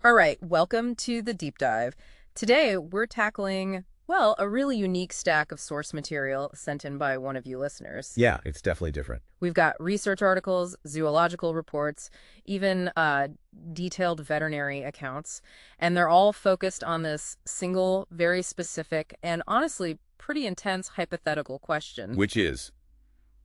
All right, welcome to the deep dive. Today, we're tackling, well, a really unique stack of source material sent in by one of you listeners. Yeah, it's definitely different. We've got research articles, zoological reports, even detailed veterinary accounts, and they're all focused on this single, very specific, and honestly pretty intense hypothetical question. Which is,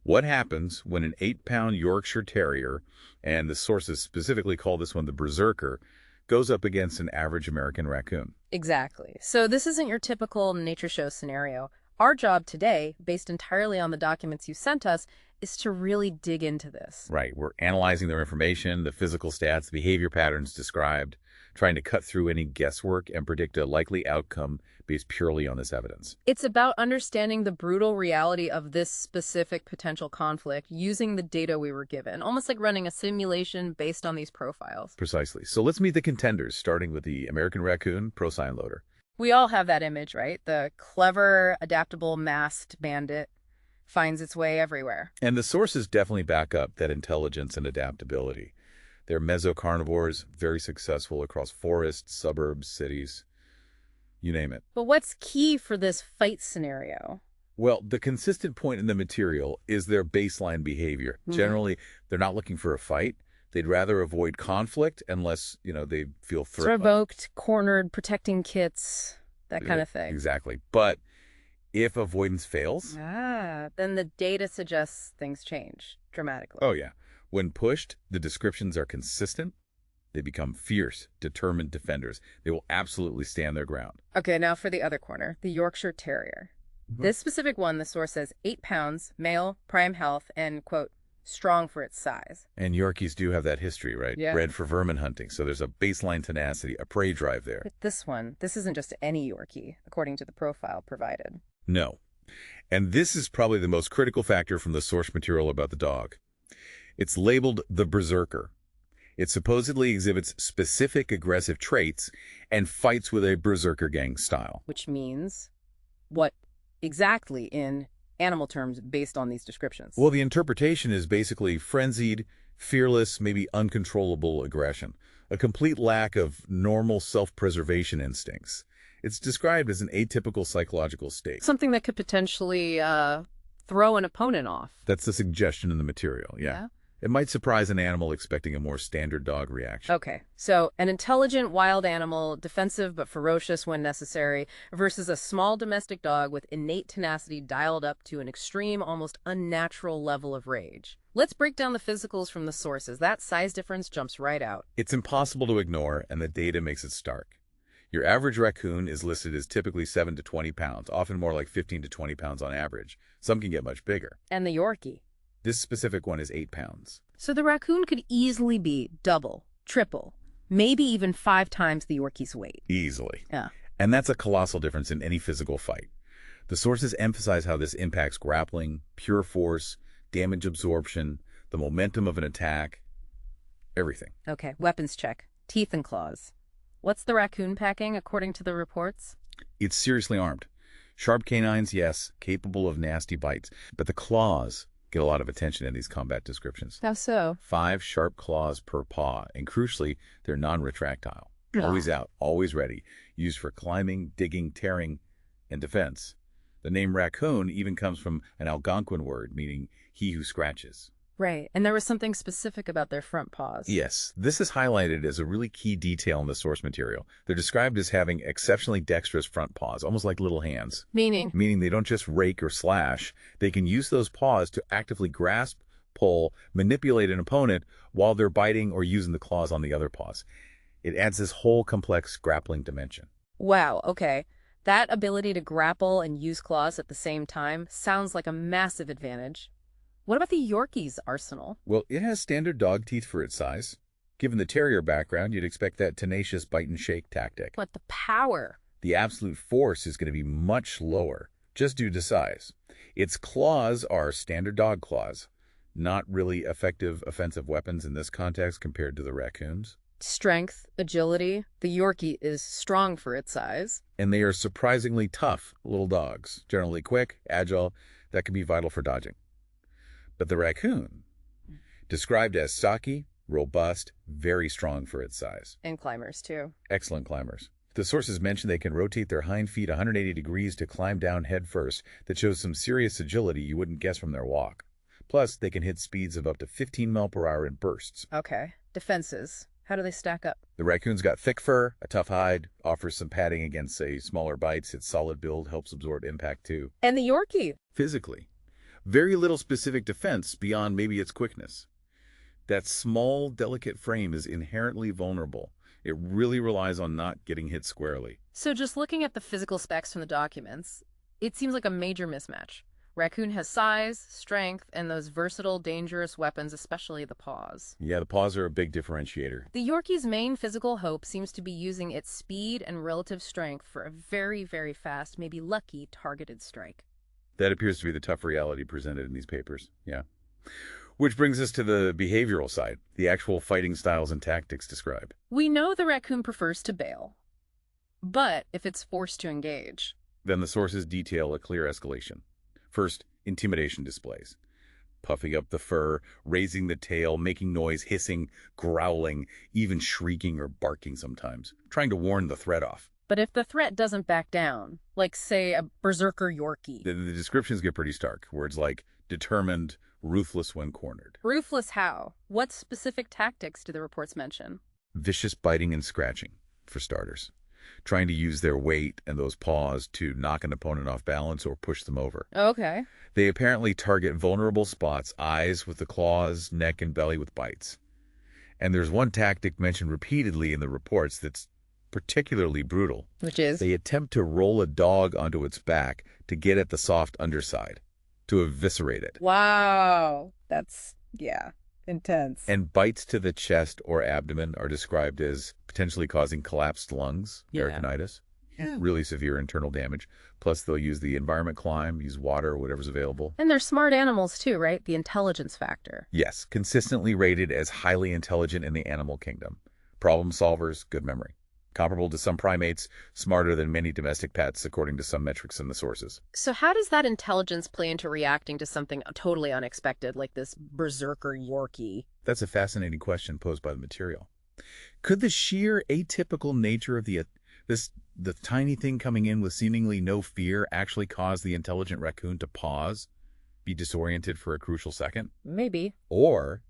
what happens when an 8-pound Yorkshire Terrier, and the sources specifically call this one the Berserker, goes up against an average American Raccoon? Exactly. So this isn't your typical nature show scenario. Our job today, based entirely on the documents you sent us, is to really dig into this. Right, we're analyzing their information, the physical stats, the behavior patterns described, trying to cut through any guesswork and predict a likely outcome based purely on this evidence. It's about understanding the brutal reality of this specific potential conflict using the data we were given, almost like running a simulation based on these profiles. Precisely. So let's meet the contenders, starting with the American Raccoon Pro Sign Loader. We all have that image, right? The clever, adaptable, masked bandit finds its way everywhere. And the sources definitely back up that intelligence and adaptability. They're mesocarnivores, very successful across forests, suburbs, cities, you name it. But what's key for this fight scenario? Well, the consistent point in the material is their baseline behavior. Generally, they're not looking for a fight. They'd rather avoid conflict unless, they feel threatened. Provoked, cornered, protecting kits, that kind of thing. Exactly. But if avoidance fails, Then the data suggests things change dramatically. oh yeah, when pushed, the descriptions are consistent. They become fierce, determined defenders. They will absolutely stand their ground. Okay, now for the other corner, the Yorkshire Terrier. This specific one, the source says 8 pounds, male, prime health, and, quote, strong for its size. And Yorkies do have that history, right? Yeah. Bred for vermin hunting, so there's a baseline tenacity, a prey drive there. But this isn't just any Yorkie, according to the profile provided. No. And this is probably the most critical factor from the source material about the dog. It's labeled the Berserker. It supposedly exhibits specific aggressive traits and fights with a berserkergang style. Which means what exactly in animal terms based on these descriptions? Well, the interpretation is basically frenzied, fearless, maybe uncontrollable aggression, a complete lack of normal self-preservation instincts. It's described as an atypical psychological state. Something that could potentially throw an opponent off. That's the suggestion in the material, yeah. It might surprise an animal expecting a more standard dog reaction. Okay, so an intelligent wild animal, defensive but ferocious when necessary, versus a small domestic dog with innate tenacity dialed up to an extreme, almost unnatural level of rage. Let's break down the physicals from the sources. That size difference jumps right out. It's impossible to ignore, and the data makes it stark. Your average raccoon is listed as typically 7 to 20 pounds, often more like 15 to 20 pounds on average. Some can get much bigger. And the Yorkie. This specific one is 8 pounds. So the raccoon could easily be double, triple, maybe even 5 times the Yorkie's weight. Easily. Yeah. And that's a colossal difference in any physical fight. The sources emphasize how this impacts grappling, pure force, damage absorption, the momentum of an attack, everything. Okay, weapons check. Teeth and claws. What's the raccoon packing, according to the reports? It's seriously armed. Sharp canines, yes, capable of nasty bites. But the claws get a lot of attention in these combat descriptions. How so? 5 sharp claws per paw, and crucially, they're non-retractile. Always out, always ready, used for climbing, digging, tearing, and defense. The name raccoon even comes from an Algonquin word meaning he who scratches. Right, and there was something specific about their front paws. Yes, this is highlighted as a really key detail in the source material. They're described as having exceptionally dexterous front paws, almost like little hands. Meaning? Meaning they don't just rake or slash. They can use those paws to actively grasp, pull, manipulate an opponent while they're biting or using the claws on the other paws. It adds this whole complex grappling dimension. Wow, okay. That ability to grapple and use claws at the same time sounds like a massive advantage. What about the Yorkie's arsenal? Well, it has standard dog teeth for its size. Given the terrier background, you'd expect that tenacious bite and shake tactic. But the power? The absolute force is going to be much lower, just due to size. Its claws are standard dog claws, not really effective offensive weapons in this context compared to the raccoons. Strength, agility. The Yorkie is strong for its size. And they are surprisingly tough little dogs, generally quick, agile, that can be vital for dodging. But the raccoon, described as stocky, robust, very strong for its size. And climbers, too. Excellent climbers. The sources mention they can rotate their hind feet 180 degrees to climb down head first. That shows some serious agility you wouldn't guess from their walk. Plus, they can hit speeds of up to 15 miles per hour in bursts. Okay. Defenses. How do they stack up? The raccoon's got thick fur, a tough hide, offers some padding against, say, smaller bites. Its solid build helps absorb impact, too. And the Yorkie? Physically. Very little specific defense beyond maybe its quickness. That small, delicate frame is inherently vulnerable. It really relies on not getting hit squarely. So just looking at the physical specs from the documents, it seems like a major mismatch. Raccoon has size, strength, and those versatile, dangerous weapons, especially the paws. Yeah, the paws are a big differentiator. The Yorkie's main physical hope seems to be using its speed and relative strength for a very, very fast, maybe lucky, targeted strike. That appears to be the tough reality presented in these papers, yeah. Which brings us to the behavioral side, the actual fighting styles and tactics described. We know the raccoon prefers to bail, but if it's forced to engage, then the sources detail a clear escalation. First, intimidation displays. Puffing up the fur, raising the tail, making noise, hissing, growling, even shrieking or barking sometimes, trying to warn the threat off. But if the threat doesn't back down, like, say, a Berserker Yorkie. The descriptions get pretty stark. Words like determined, ruthless when cornered. Ruthless how? What specific tactics do the reports mention? Vicious biting and scratching, for starters. Trying to use their weight and those paws to knock an opponent off balance or push them over. Okay. They apparently target vulnerable spots, eyes with the claws, neck and belly with bites. And there's one tactic mentioned repeatedly in the reports that's particularly brutal. Which is? They attempt to roll a dog onto its back to get at the soft underside, to eviscerate it. Wow. That's, yeah, intense. And bites to the chest or abdomen are described as potentially causing collapsed lungs, peritonitis, really severe internal damage. Plus, they'll use the environment climb, use water, whatever's available. And they're smart animals too, right? The intelligence factor. Yes, consistently rated as highly intelligent in the animal kingdom. Problem solvers, good memory. Comparable to some primates, smarter than many domestic pets, according to some metrics in the sources. So how does that intelligence play into reacting to something totally unexpected, like this Berserker Yorkie? That's a fascinating question posed by the material. Could the sheer atypical nature of the tiny thing coming in with seemingly no fear actually cause the intelligent raccoon to pause, be disoriented for a crucial second? Maybe. Or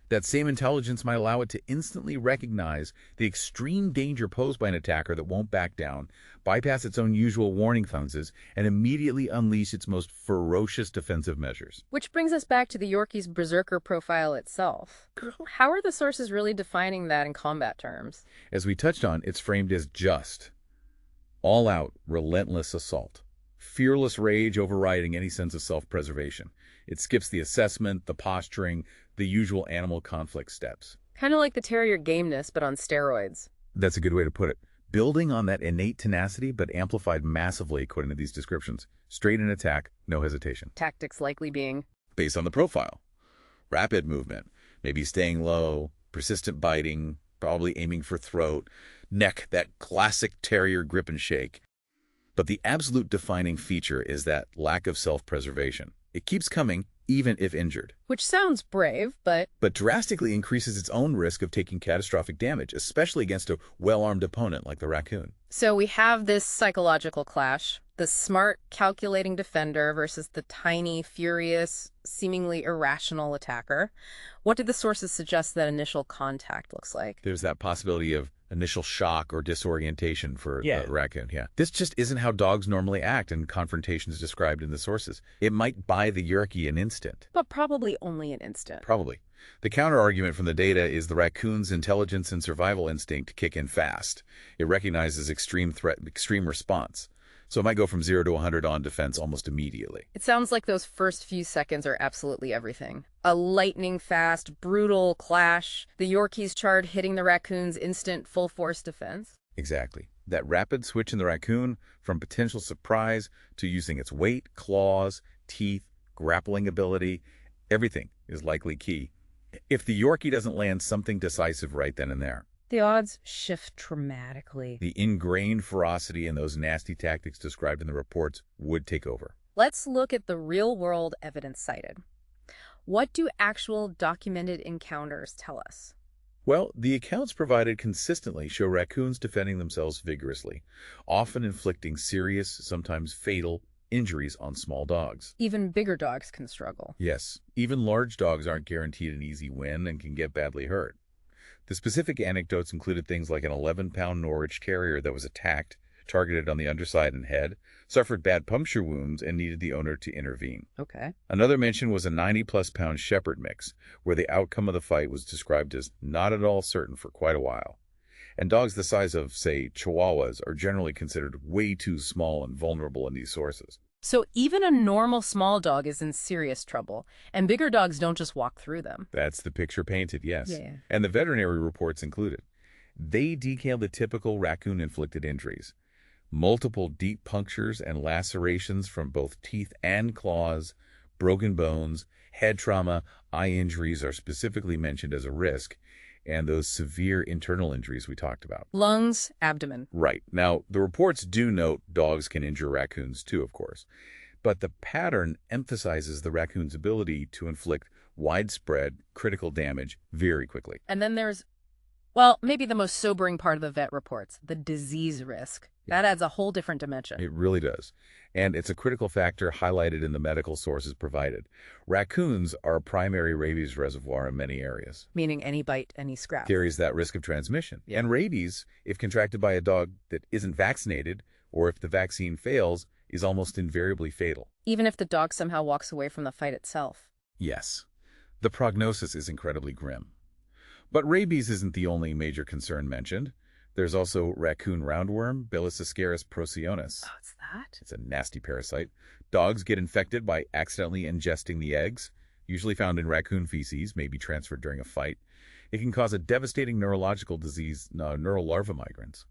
that same intelligence might allow it to instantly recognize the extreme danger posed by an attacker that won't back down, bypass its own usual warning funces, and immediately unleash its most ferocious defensive measures. Which brings us back to the Yorkie's berserker profile itself. How are the sources really defining that in combat terms? As we touched on, it's framed as just, all-out, relentless assault. Fearless rage overriding any sense of self-preservation. It skips the assessment, the posturing, the usual animal conflict steps. Kind of like the terrier gameness, but on steroids. That's a good way to put it. Building on that innate tenacity, but amplified massively according to these descriptions. Straight in attack, no hesitation. Tactics likely being? Based on the profile. Rapid movement, maybe staying low, persistent biting, probably aiming for throat, neck, that classic terrier grip and shake. But the absolute defining feature is that lack of self-preservation. It keeps coming, even if injured. Which sounds brave, but drastically increases its own risk of taking catastrophic damage, especially against a well-armed opponent like the raccoon. So we have this psychological clash. The smart, calculating defender versus the tiny, furious, seemingly irrational attacker. What did the sources suggest that initial contact looks like? There's that possibility of initial shock or disorientation for the raccoon. Yeah. This just isn't how dogs normally act in confrontations described in the sources. It might buy the Yorkie an instant. But probably only an instant. Probably. The counter-argument from the data is the raccoon's intelligence and survival instinct kick in fast. It recognizes extreme threat, extreme response. So it might go from 0 to 100 on defense almost immediately. It sounds like those first few seconds are absolutely everything. A lightning-fast, brutal clash, the Yorkie's charge hitting the raccoon's instant full-force defense. Exactly. That rapid switch in the raccoon from potential surprise to using its weight, claws, teeth, grappling ability, everything is likely key. If the Yorkie doesn't land something decisive right then and there, the odds shift dramatically. The ingrained ferocity in those nasty tactics described in the reports would take over. Let's look at the real-world evidence cited. What do actual documented encounters tell us? Well, the accounts provided consistently show raccoons defending themselves vigorously, often inflicting serious, sometimes fatal, injuries on small dogs. Even bigger dogs can struggle. Yes, even large dogs aren't guaranteed an easy win and can get badly hurt. The specific anecdotes included things like an 11-pound Norwich Terrier that was attacked, targeted on the underside and head, suffered bad puncture wounds, and needed the owner to intervene. Okay. Another mention was a 90-plus pound Shepherd mix, where the outcome of the fight was described as not at all certain for quite a while. And dogs the size of, say, Chihuahuas are generally considered way too small and vulnerable in these sources. So even a normal small dog is in serious trouble, and bigger dogs don't just walk through them. That's the picture painted, yes. Yeah. And the veterinary reports included. They detail the typical raccoon-inflicted injuries. Multiple deep punctures and lacerations from both teeth and claws, broken bones, head trauma, eye injuries are specifically mentioned as a risk, and those severe internal injuries we talked about. Lungs, abdomen. Right. Now, the reports do note dogs can injure raccoons too, of course, but the pattern emphasizes the raccoon's ability to inflict widespread critical damage very quickly. And then there's, well, maybe the most sobering part of the vet reports, the disease risk. That adds a whole different dimension. It really does. And it's a critical factor highlighted in the medical sources provided. Raccoons are a primary rabies reservoir in many areas. Meaning any bite, any scratch. Carries that risk of transmission. Yeah. And rabies, if contracted by a dog that isn't vaccinated, or if the vaccine fails, is almost invariably fatal. Even if the dog somehow walks away from the fight itself. Yes. The prognosis is incredibly grim. But rabies isn't the only major concern mentioned. There's also raccoon roundworm, Belisascaris procyon. Oh, it's that? It's a nasty parasite. Dogs get infected by accidentally ingesting the eggs, usually found in raccoon feces, may be transferred during a fight. It can cause a devastating neurological disease, neural larva migrants.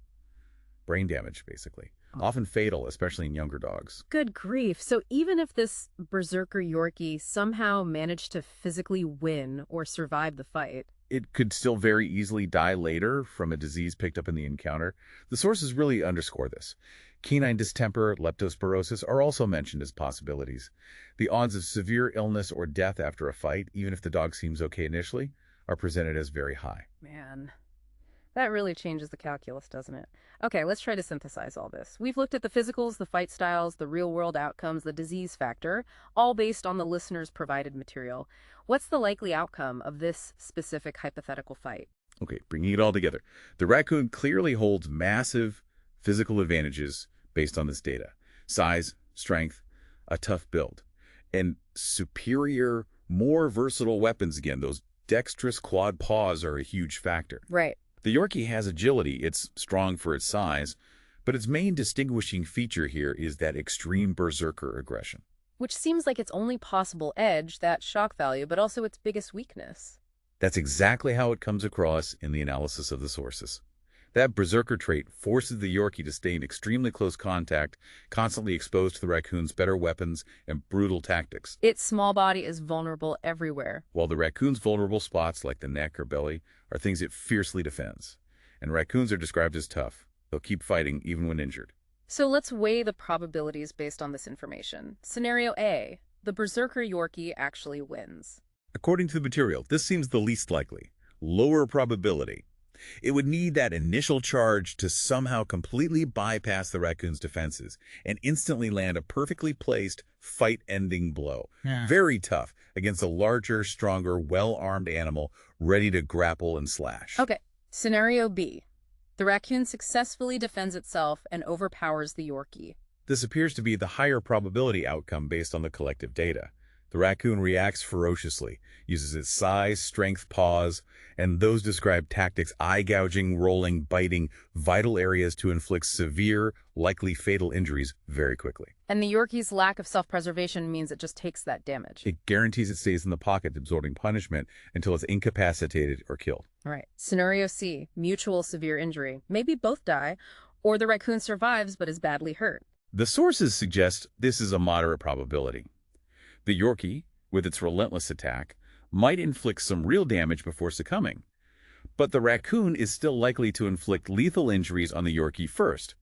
Brain damage, basically. Often fatal, especially in younger dogs. Good grief. So even if this Berserker Yorkie somehow managed to physically win or survive the fight, it could still very easily die later from a disease picked up in the encounter. The sources really underscore this. Canine distemper, leptospirosis are also mentioned as possibilities. The odds of severe illness or death after a fight, even if the dog seems okay initially, are presented as very high. Man, that really changes the calculus, doesn't it? Okay, let's try to synthesize all this. We've looked at the physicals, the fight styles, the real-world outcomes, the disease factor, all based on the listeners' provided material. What's the likely outcome of this specific hypothetical fight? Okay, bringing it all together. The raccoon clearly holds massive physical advantages based on this data. Size, strength, a tough build, and superior, more versatile weapons again. Those dexterous quad paws are a huge factor. Right. The Yorkie has agility. It's strong for its size, but its main distinguishing feature here is that extreme berserker aggression. Which seems like its only possible edge, that shock value, but also its biggest weakness. That's exactly how it comes across in the analysis of the sources. That berserker trait forces the Yorkie to stay in extremely close contact, constantly exposed to the raccoon's better weapons and brutal tactics. Its small body is vulnerable everywhere. While the raccoon's vulnerable spots, like the neck or belly, are things it fiercely defends. And raccoons are described as tough. They'll keep fighting even when injured. So let's weigh the probabilities based on this information. Scenario A, the Berserker Yorkie actually wins. According to the material, this seems the least likely. Lower probability. It would need that initial charge to somehow completely bypass the raccoon's defenses and instantly land a perfectly placed, fight-ending blow. Yeah. Very tough against a larger, stronger, well-armed animal ready to grapple and slash. Okay, scenario B. The raccoon successfully defends itself and overpowers the Yorkie. This appears to be the higher probability outcome based on the collective data. The raccoon reacts ferociously, uses its size, strength, paws, and those described tactics eye-gouging, rolling, biting, vital areas to inflict severe, likely fatal injuries very quickly. And the Yorkie's lack of self-preservation means it just takes that damage. It guarantees it stays in the pocket absorbing punishment until it's incapacitated or killed. All right. Scenario C, mutual severe injury. Maybe both die, or the raccoon survives but is badly hurt. The sources suggest this is a moderate probability. The Yorkie, with its relentless attack, might inflict some real damage before succumbing. But the raccoon is still likely to inflict lethal injuries on the Yorkie first.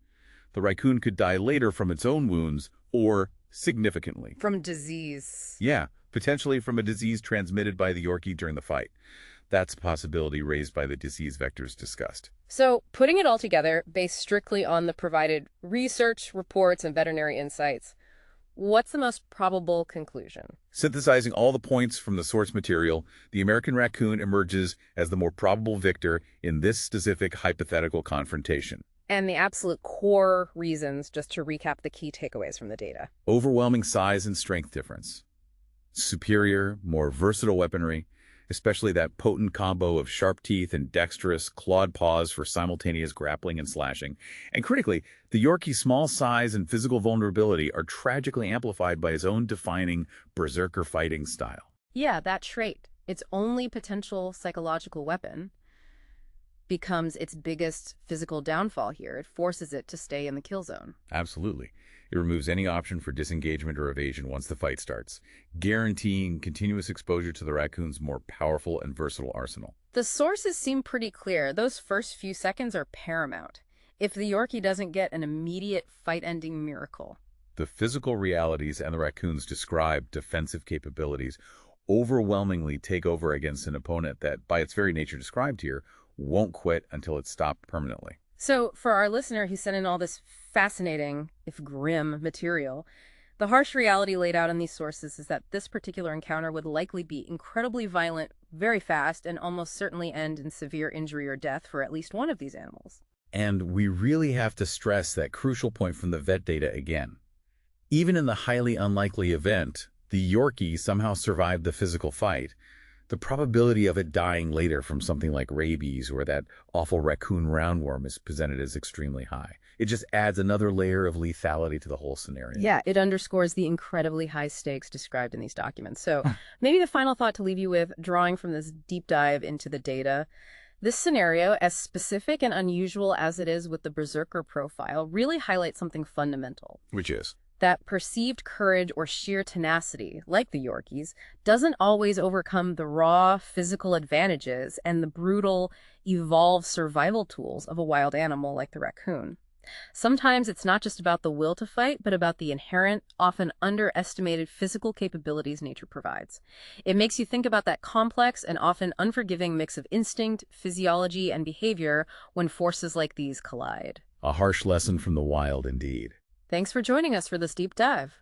The raccoon could die later from its own wounds or significantly. From disease. Yeah, potentially from a disease transmitted by the Yorkie during the fight. That's a possibility raised by the disease vectors discussed. So, putting it all together, based strictly on the provided research, reports, and veterinary insights, what's the most probable conclusion? Synthesizing all the points from the source material, the American raccoon emerges as the more probable victor in this specific hypothetical confrontation. And the absolute core reasons, just to recap the key takeaways from the data. Overwhelming size and strength difference. Superior, more versatile weaponry, especially that potent combo of sharp teeth and dexterous, clawed paws for simultaneous grappling and slashing. And critically, the Yorkie's small size and physical vulnerability are tragically amplified by his own defining berserker fighting style. Yeah, that trait, its only potential psychological weapon, becomes its biggest physical downfall here. It forces it to stay in the kill zone. Absolutely. It removes any option for disengagement or evasion once the fight starts, guaranteeing continuous exposure to the raccoon's more powerful and versatile arsenal. The sources seem pretty clear. Those first few seconds are paramount. If the Yorkie doesn't get an immediate fight-ending miracle. The physical realities and the raccoon's described defensive capabilities overwhelmingly take over against an opponent that, by its very nature described here, won't quit until it's stopped permanently. So, for our listener who sent in all this fascinating, if grim, material, the harsh reality laid out in these sources is that this particular encounter would likely be incredibly violent, very fast, and almost certainly end in severe injury or death for at least one of these animals. And we really have to stress that crucial point from the vet data again. Even in the highly unlikely event, the Yorkie somehow survived the physical fight, the probability of it dying later from something like rabies or that awful raccoon roundworm is presented as extremely high. It just adds another layer of lethality to the whole scenario. Yeah, it underscores the incredibly high stakes described in these documents. So maybe the final thought to leave you with, drawing from this deep dive into the data, this scenario, as specific and unusual as it is with the berserker profile, really highlights something fundamental. Which is? That perceived courage or sheer tenacity, like the Yorkies, doesn't always overcome the raw physical advantages and the brutal, evolved survival tools of a wild animal like the raccoon. Sometimes it's not just about the will to fight, but about the inherent, often underestimated physical capabilities nature provides. It makes you think about that complex and often unforgiving mix of instinct, physiology, and behavior when forces like these collide. A harsh lesson from the wild indeed. Thanks for joining us for this deep dive.